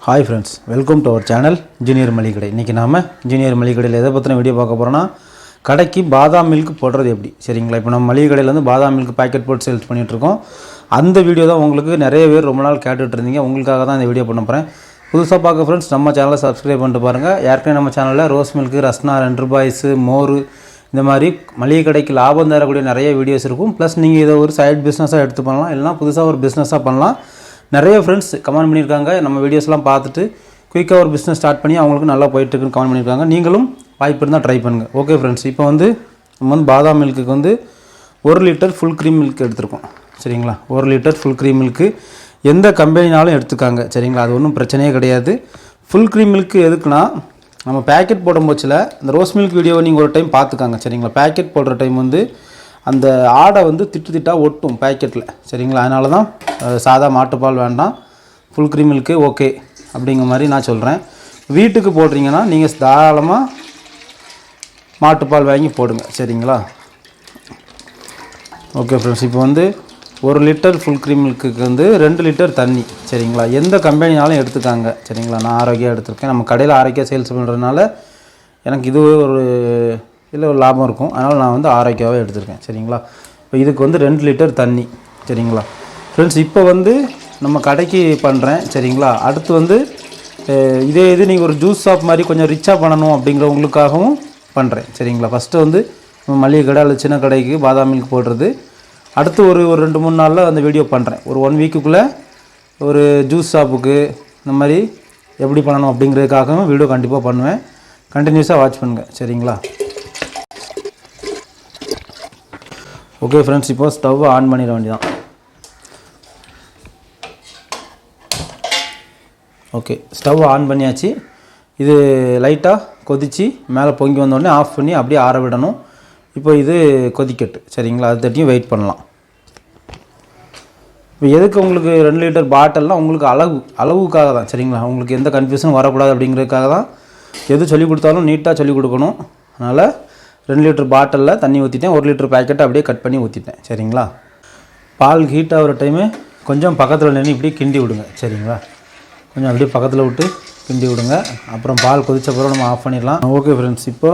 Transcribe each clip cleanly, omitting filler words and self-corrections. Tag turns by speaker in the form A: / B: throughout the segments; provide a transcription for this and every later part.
A: Hi friends, welcome to our channel engineer Maligai. இன்றைக்கி நாம் engineer மளிகை கடையில் எதை பற்றின வீடியோ பார்க்க போகிறோன்னா, கடைக்கு பாதாம் மில்க் போடுறது எப்படி. சரிங்களா, இப்போ நம்ம மளிகை கடையில் வந்து பாதாம் மில்க் பேக்கெட் போட்டு சேல்ஸ் பண்ணிகிட்ருக்கோம். அந்த வீடியோ தான் உங்களுக்கு நிறைய பேர் ரொம்ப நாள் கேட்டுட்டு இருந்தீங்க. உங்களுக்காக தான் இந்த வீடியோ பண்ண போகிறேன். புதுசாக பார்க்க ஃப்ரெண்ட்ஸ், நம்ம சேனலை சப்ஸ்கிரைப் பண்ணிட்டு பாருங்கள். ஏற்கனவே நம்ம சேனலில் ரோஸ் மில்க்கு, ரஸ்னா, 2 ரூபாய்ஸு, மோர், இந்த மாதிரி மளிகை கடைக்கு லாபம் தரக்கூடிய நிறைய வீடியோஸ் இருக்கும். ப்ளஸ் நீங்கள் இதை ஒரு சைட் பிஸ்னஸாக எடுத்து பண்ணலாம், இல்லைனா புதுசாக ஒரு பிஸ்னஸாக பண்ணலாம். நிறைய ஃப்ரெண்ட்ஸ் கமெண்ட் பண்ணியிருக்காங்க, நம்ம வீடியோஸ்லாம் பார்த்துட்டு குயிக்காக ஒரு பிஸ்னஸ் ஸ்டார்ட் பண்ணி அவங்களுக்கு நல்லா போயிட்டுருக்குன்னு கமெண்ட் பண்ணியிருக்காங்க. நீங்களும் வாய்ப்பு இருந்தால் ட்ரை பண்ணுங்கள். ஓகே ஃப்ரெண்ட்ஸ், இப்போ வந்து நம்ம வந்து பாதாம் மில்க்குக்கு வந்து 1 லிட்டர் ஃபுல் க்ரீம் மில்க் எடுத்துருக்கோம். சரிங்களா, 1 லிட்டர் ஃபுல் க்ரீம் மில்க்கு எந்த கம்பெனினாலும் எடுத்துக்காங்க. சரிங்களா, அது ஒன்றும் பிரச்சனையே கிடையாது. ஃபுல் க்ரீம் மில்க்கு எதுக்குன்னா, நம்ம பேக்கெட் போடும் போச்சில் இந்த ரோஸ் மில்க் வீடியோவை நீங்கள் ஒரு டைம் பார்த்துக்காங்க. சரிங்களா, பேக்கெட் போடுற டைம் வந்து அந்த ஆடை வந்து திட்டாக ஒட்டும் பேக்கெட்டில். சரிங்களா, அதனால தான் சாதா மாட்டுப்பால் வேண்டாம், ஃபுல் க்ரீம் மில்க்கு ஓகே அப்படிங்கிற மாதிரி நான் சொல்கிறேன். வீட்டுக்கு போடுறீங்கன்னா நீங்கள் தாராளமாக மாட்டுப்பால் வாங்கி போடுங்க. சரிங்களா, ஓகே ஃப்ரெண்ட்ஸ், இப்போ வந்து 1 லிட்டர் ஃபுல் க்ரீம் மில்க்குக்கு வந்து 2 லிட்டர் தண்ணி. சரிங்களா, எந்த கம்பெனினாலும் எடுத்துக்காங்க. சரிங்களா, நான் ஆரோக்கியம் எடுத்துருக்கேன். நம்ம கடையில் ஆரோக்கியம் சேல்ஸ் பண்ணுறதுனால எனக்கு இது ஒரு இதில் ஒரு லாபம் இருக்கும். அதனால் நான் வந்து ஆரோக்கியமாகவே எடுத்துருக்கேன். சரிங்களா, இப்போ இதுக்கு வந்து 2 லிட்டர் தண்ணி. சரிங்களா ஃப்ரெண்ட்ஸ், இப்போ வந்து நம்ம கடைக்கு பண்ணுறேன். சரிங்களா, அடுத்து வந்து இது நீங்கள் ஒரு ஜூஸ் ஷாப் மாதிரி கொஞ்சம் ரிச்சாக பண்ணணும் அப்படிங்கிறவங்களுக்காகவும் பண்ணுறேன். சரிங்களா, ஃபஸ்ட்டு வந்து நம்ம மளிகை கடை அல்லது சின்ன கடைக்கு பாதாம் மில்க் போடுறது, அடுத்து ஒரு 2-3 நாளில் அந்த வீடியோ பண்ணுறேன். ஒரு 1 வீக்குள்ளே ஒரு ஜூஸ் ஷாப்புக்கு இந்த மாதிரி எப்படி பண்ணணும் அப்படிங்கிறதுக்காகவும் வீடியோ கண்டிப்பாக பண்ணுவேன். கண்டினியூஸாக வாட்ச் பண்ணுங்கள். சரிங்களா, ஓகே ஃப்ரெண்ட்ஸ், இப்போ ஸ்டவ் ஆன் பண்ணிட வேண்டியதான். ஓகே, ஸ்டவ் ஆன் பண்ணியாச்சு. இது லைட்டாக கொதித்து மேலே பொங்கி வந்தோடனே ஆஃப் பண்ணி அப்படியே ஆற விடணும். இப்போ இது கொதிக்கட்டு. சரிங்களா, அது தட்டியும் வெயிட் பண்ணலாம். இப்போ எதுக்கு உங்களுக்கு 2 லிட்டர் பாட்டில்னால் உங்களுக்கு அளவுக்காக தான். சரிங்களா, உங்களுக்கு எந்த கன்ஃபியூஷனும் வரக்கூடாது அப்படிங்கிறதுக்காக தான். எது சொல்லிக் கொடுத்தாலும் நீட்டாக சொல்லிக் கொடுக்கணும். அதனால் 2 லிட்டர் பாட்டிலில் தண்ணி ஊற்றிட்டேன். 1 லிட்டர் பேக்கெட்டை அப்படியே கட் பண்ணி ஊற்றிட்டேன். சரிங்களா, பால் ஹீட் ஆகிற டைமு கொஞ்சம் பக்கத்தில் நின்று இப்படி கிண்டி விடுங்க. சரிங்களா, கொஞ்சம் அப்படியே பக்கத்தில் விட்டு கிண்டி விடுங்க. அப்புறம் பால் கொதித்த பிறகு நம்ம ஆஃப் பண்ணிடலாம். ஓகே ஃப்ரெண்ட்ஸ், இப்போ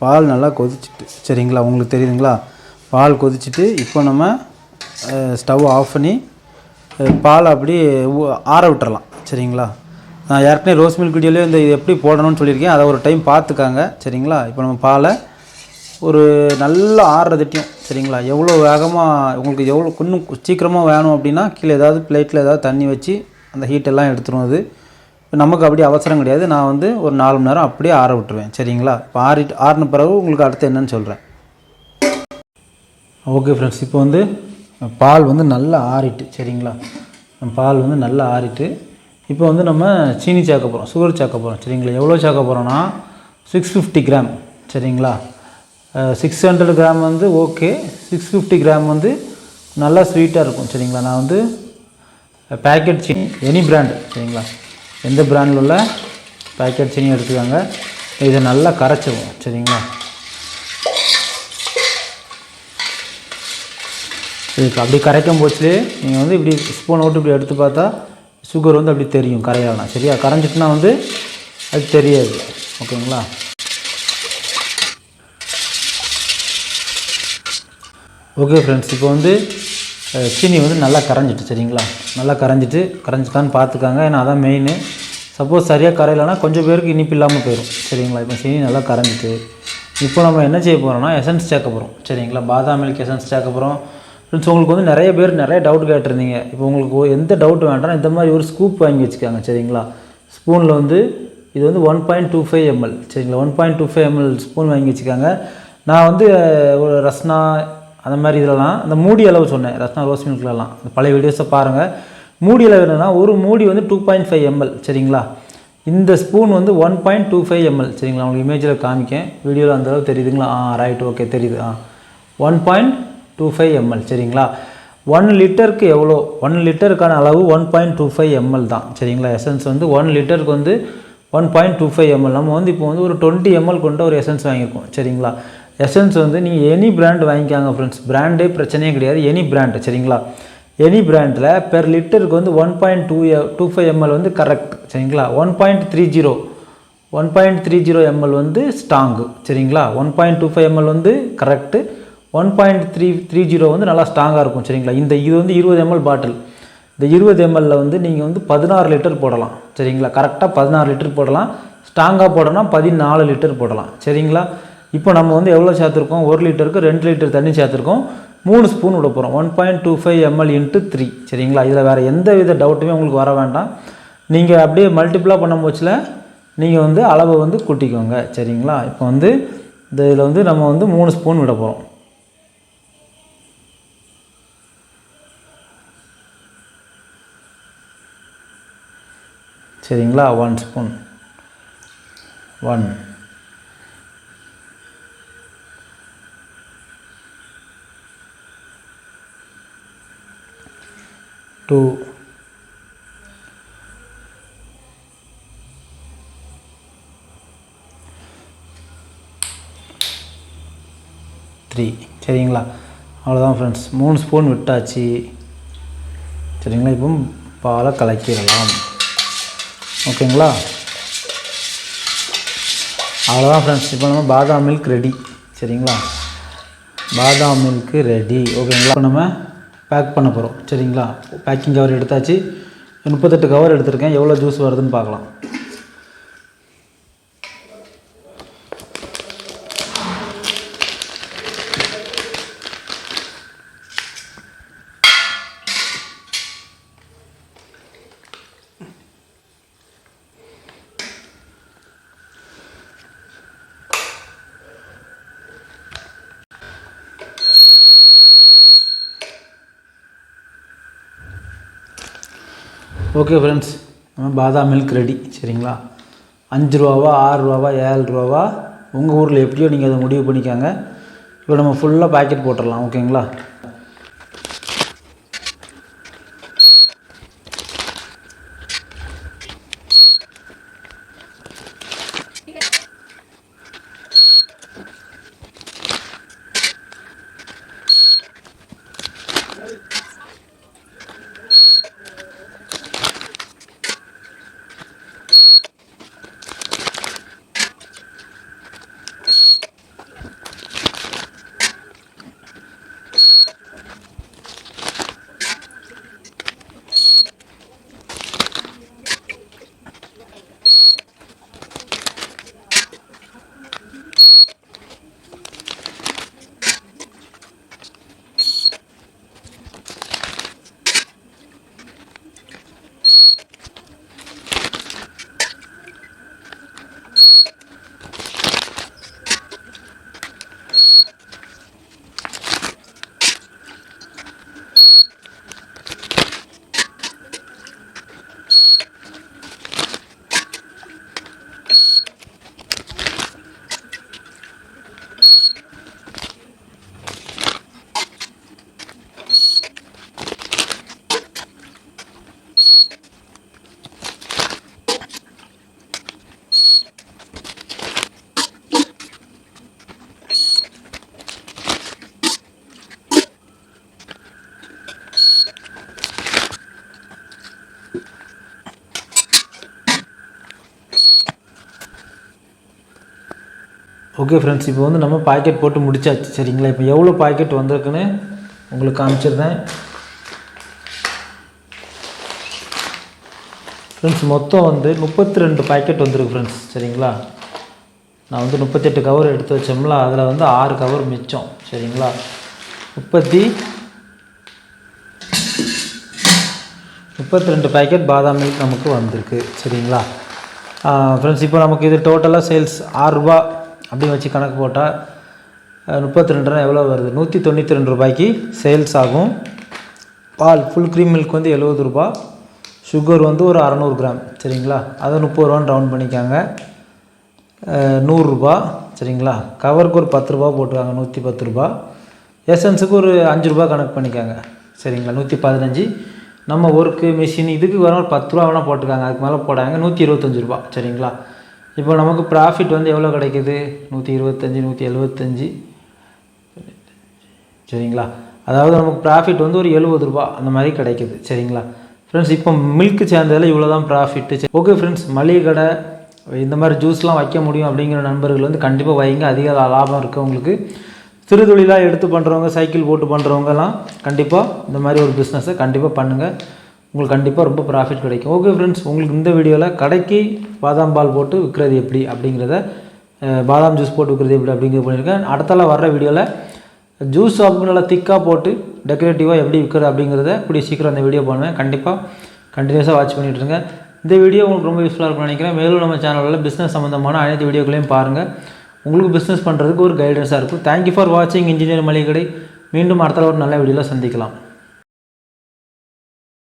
A: பால் நல்லா கொதிச்சுட்டு. சரிங்களா, உங்களுக்கு தெரியுதுங்களா, பால் கொதிச்சுட்டு இப்போ நம்ம ஸ்டவ் ஆஃப் பண்ணி பால் அப்படி ஆற விட்டுறலாம். சரிங்களா, நான் ஏற்கனவே ரோஸ் மில்க் வீடியோலேயே இந்த இது எப்படி போடணும்னு சொல்லியிருக்கேன், அதை ஒரு டைம் பார்த்துக்காங்க. சரிங்களா, இப்போ நம்ம பாலை ஒரு நல்ல ஆறுறதுட்டையும். சரிங்களா, எவ்வளோ வேகமாக உங்களுக்கு எவ்வளோ இன்னும் சீக்கிரமாக வேணும் அப்படின்னா கீழே ஏதாவது பிளேட்டில் ஏதாவது தண்ணி வச்சு அந்த ஹீட்டெல்லாம் எடுத்துரும். அது நமக்கு அப்படி அவசரம் கிடையாது. நான் வந்து ஒரு 4 மணி நேரம் அப்படியே ஆற விட்டுருவேன். சரிங்களா, இப்போ ஆறின பிறகு உங்களுக்கு அடுத்து என்னன்னு சொல்கிறேன். ஓகே ஃப்ரெண்ட்ஸ், இப்போ வந்து பால் வந்து நல்லா ஆறிட்டு. சரிங்களா, பால் வந்து நல்லா ஆறிட்டு இப்போ வந்து நம்ம சீனி சேர்க்க போகிறோம், சுகர் சேர்க்க போகிறோம். சரிங்களா, எவ்வளோ சேர்க்க போகிறோன்னா 650 கிராம். சரிங்களா, 600 கிராம் வந்து ஓகே, 650 கிராம் வந்து நல்லா ஸ்வீட்டாக இருக்கும். சரிங்களா, நான் வந்து பேக்கெட் சீனி எனி பிராண்டு. சரிங்களா, எந்த பிராண்டில் உள்ள பேக்கெட் சீனி எடுத்துக்காங்க. இதை நல்லா கரைச்சிடுவோம். சரிங்களா, இதுக்கு அப்படி கரைக்கும் போச்சு நீங்கள் வந்து இப்படி ஸ்பூன் விட்டு இப்படி எடுத்து பார்த்தா சுகர் வந்து அப்படி தெரியும் கரையாலாம். சரியா, கரைஞ்சிட்டுனா வந்து அது தெரியாது. ஓகேங்களா, ஓகே ஃப்ரெண்ட்ஸ், இப்போ வந்து சீனி வந்து நல்லா கரைஞ்சிட்டு. சரிங்களா, நல்லா கரைஞ்சிட்டான்னு பார்த்துக்காங்க. ஏன்னா அதான் மெயின். சப்போஸ் சரியாக கரையலைன்னா கொஞ்சம் பேருக்கு இனிப்பு இல்லாமல் போயிடும். சரிங்களா, இப்போ சீனி நல்லா கரைஞ்சிட்டு இப்போ நம்ம என்ன செய்ய போகிறோம்னா எசன்ஸ் சேர்க்க போகிறோம். சரிங்களா, பாதாம் மில்க் எசன்ஸ் சேர்க்க போகிறோம். ஃப்ரெண்ட்ஸ், உங்களுக்கு வந்து நிறைய பேர் நிறைய டவுட் கேட்டிருந்தீங்க. இப்போ உங்களுக்கு எந்த டவுட் வேண்டாம், இந்த மாதிரி ஒரு ஸ்கூப் வாங்கி வச்சுக்காங்க. சரிங்களா, ஸ்பூனில் வந்து இது வந்து 1.25 ml. சரிங்களா, 1.25 ml ஸ்பூன் வாங்கி வச்சுக்காங்க. நான் வந்து ஒரு ரஸ்னா அந்த மாதிரி இதிலலாம் அந்த மூடி அளவு சொன்னேன். ரஸ்னா ரோஸ் மில்க்லலாம் அந்த பழைய வீடியோஸை பாருங்கள். மூடி அளவு என்னென்னா ஒரு மூடி வந்து 2.5 ml. சரிங்களா, இந்த ஸ்பூன் வந்து 1.25 ml. சரிங்களா, உங்களுக்கு இமேஜில் காமிக்கேன், வீடியோவில் அந்தளவு தெரியுதுங்களா? ரைட், ஓகே தெரியுது. 1.25 ml. சரிங்களா, 1 லிட்டருக்கு எவ்வளோ? 1 லிட்டருக்கான அளவு 1.25 ml தான். சரிங்களா, எசன்ஸ் வந்து 1 லிட்டருக்கு வந்து 1.25 ml. நம்ம வந்து இப்போ வந்து ஒரு 20 ml கொண்ட ஒரு எசன்ஸ் வாங்கியிருக்கோம். சரிங்களா, எசன்ஸ் வந்து நீங்கள் எனி பிராண்ட் வாங்கிக்காங்க ஃப்ரெண்ட்ஸ். பிராண்டே பிரச்சனையே கிடையாது, எனி பிராண்டு. சரிங்களா, எனி பிராண்டில் பெர் லிட்டருக்கு வந்து 1.25 ml வந்து கரெக்ட் சரிங்களா. 1.30 ml வந்து ஸ்ட்ராங்கு சரிங்களா. 1.25 ml வந்து கரெக்டு, 1.30 வந்து நல்லா ஸ்ட்ராங்காக இருக்கும் சரிங்களா. இது வந்து 20 ml பாட்டில். இந்த 20 ml வந்து நீங்கள் வந்து 16 லிட்டர் போடலாம் சரிங்களா. கரெக்டாக 16 லிட்டர் போடலாம். ஸ்ட்ராங்காக போடணும்னா 14 லிட்டர் போடலாம் சரிங்களா. இப்போ நம்ம வந்து எவ்வளோ சேர்த்துருக்கோம், 1 லிட்டருக்கு 2 லிட்டர் தண்ணி சேர்த்துருக்கோம், 3 ஸ்பூன் விட போகிறோம். 1.25 ml × 3 சரிங்களா. இதில் வேறு எந்த வித டவுட்டுமே உங்களுக்கு வர வேண்டாம். நீங்கள் அப்படியே மல்டிப்ளாக பண்ணும் போச்சில் நீங்கள் வந்து அளவை வந்து கூட்டிக்கோங்க சரிங்களா. இப்போ வந்து இதில் வந்து நம்ம வந்து 3 ஸ்பூன் விட போகிறோம் சரிங்களா. 1 ஸ்பூன், 1 2 3 சரிங்களா. அவ்வளோதான் ஃப்ரெண்ட்ஸ், 3 ஸ்பூன் விட்டாச்சு சரிங்களா. இப்போ பாலை கலக்கிடலாம் ஓகேங்களா. அவ்வளோதான் ஃப்ரெண்ட்ஸ், இப்போ நம்ம பாதாம் மில்க் ரெடி சரிங்களா. பாதாம் மில்க்கு ரெடி ஓகேங்களா. இப்போ நம்ம பேக் பண்ண போகிறோம் சரிங்களா. பேக்கிங் கவர் எடுத்தாச்சு, 38 கவர் எடுத்திருக்கேன். எவ்வளோ ஜூஸ் வருதுன்னு பார்க்கலாம். ஓகே ஃப்ரெண்ட்ஸ், நம்ம பாதாம் மில்க் ரெடி சரிங்களா. 5 ரூபாவா 6 ரூபாவா 7 ரூபாவா உங்கள் ஊரில் எப்படியோ நீங்கள் அதை முடிவு பண்ணிக்காங்க. இப்போ நம்ம ஃபுல்லாக பேக்கெட் போட்டுடலாம் ஓகேங்களா. ஓகே ஃப்ரெண்ட்ஸ், இப்போ வந்து நம்ம பாக்கெட் போட்டு முடிச்சாச்சு சரிங்களா. இப்போ எவ்வளோ பாக்கெட் வந்திருக்குன்னு உங்களுக்கு காமிச்சிருந்தேன் ஃப்ரெண்ட்ஸ். மொத்தம் வந்து 32 பாக்கெட் வந்துருக்கு ஃப்ரெண்ட்ஸ் சரிங்களா. நான் வந்து 38 கவர் எடுத்து வச்சோம்ல, அதில் வந்து 6 கவர் மிச்சம் சரிங்களா. 32 பாக்கெட் பாதாம் மில்க் நமக்கு வந்திருக்கு சரிங்களா ஃப்ரெண்ட்ஸ். இப்போ நமக்கு இது டோட்டலாக சேல்ஸ் 6 ரூபா அப்படி வச்சு கணக்கு போட்டால் 32 எவ்வளோ வருது, 192 ரூபாய்க்கு சேல்ஸ் ஆகும். பால் ஃபுல் க்ரீம் மில்க் வந்து 70 ரூபா, சுகர் வந்து ஒரு 600 கிராம் சரிங்களா. அதை 30 ரூபான்னு ரவுண்ட் பண்ணிக்காங்க, 100 ரூபா சரிங்களா. கவருக்கு ஒரு 10 ரூபா போட்டுருக்காங்க, 110 ரூபா. எசன்ஸுக்கு ஒரு 5 ரூபா கணக்கு பண்ணிக்காங்க சரிங்களா, 115. நம்ம ஒர்க்கு மிஷின் இதுக்கு வர ஒரு 10 ரூபா வேணால் போட்டுக்காங்க, அதுக்கு மேலே போடாங்க, 125 ரூபா சரிங்களா. இப்போ நமக்கு ப்ராஃபிட் வந்து எவ்வளோ கிடைக்குது, 125, 175 சரிங்களா. அதாவது நமக்கு ப்ராஃபிட் வந்து ஒரு 70 ரூபா அந்த மாதிரி கிடைக்குது. சரிங்களா ஃப்ரெண்ட்ஸ், இப்போ மில்க்கு சேர்ந்ததில் இவ்வளோ தான் ப்ராஃபிட்டு. ஓகே ஃப்ரெண்ட்ஸ், மளிகை கடை இந்த மாதிரி ஜூஸ்லாம் வைக்க முடியும் அப்படிங்கிற நண்பர்கள் வந்து கண்டிப்பாக வைங்க. அதிக லாபம் இருக்குது உங்களுக்கு. சிறு தொழிலாக எடுத்து பண்ணுறவங்க, சைக்கிள் போட்டு பண்ணுறவங்கலாம் கண்டிப்பாக இந்த மாதிரி ஒரு பிஸ்னஸை கண்டிப்பாக பண்ணுங்கள். உங்களுக்கு கண்டிப்பாக ரொம்ப ப்ராஃபிட் கிடைக்கும். ஓகே ஃப்ரெண்ட்ஸ், உங்களுக்கு இந்த வீடியோவில் கடைக்கு பாதாம் பால் போட்டு விற்கிறது எப்படி அப்படிங்கிறத, பாதாம் ஜூஸ் போட்டு விற்கிறது எப்படி அப்படிங்கிறது பண்ணியிருக்கேன். அடுத்தால வர்ற வீடியோவில் ஜூஸ் ஷாப்புக்கு நல்லா திக்காக போட்டு டெக்கரேட்டிவாக எப்படி விற்கிறது அப்படிங்கிறத கூடிய சீக்கிரம் அந்த வீடியோ பண்ணுவேன். கண்டிப்பாக கண்டினியூஸாக வாட்ச் பண்ணிட்டுருங்க. இந்த வீடியோ உங்களுக்கு ரொம்ப யூஸ்ஃபுல்லாக இருக்கும்னு நினைக்கிறேன். மேலும் நம்ம சேனலில் பிஸ்னஸ் சம்மந்தமான அனைத்து வீடியோக்களையும் பாருங்கள். உங்களுக்கு பிஸ்னஸ் பண்ணுறதுக்கு ஒரு கைடன்ஸாக இருக்கும். தேங்க்யூ ஃபார் வாட்சிங் இன்ஜினியர் மளிகை கடை. மீண்டும் அடுத்த ஒரு நல்ல வீடியோவில் சந்திக்கலாம்.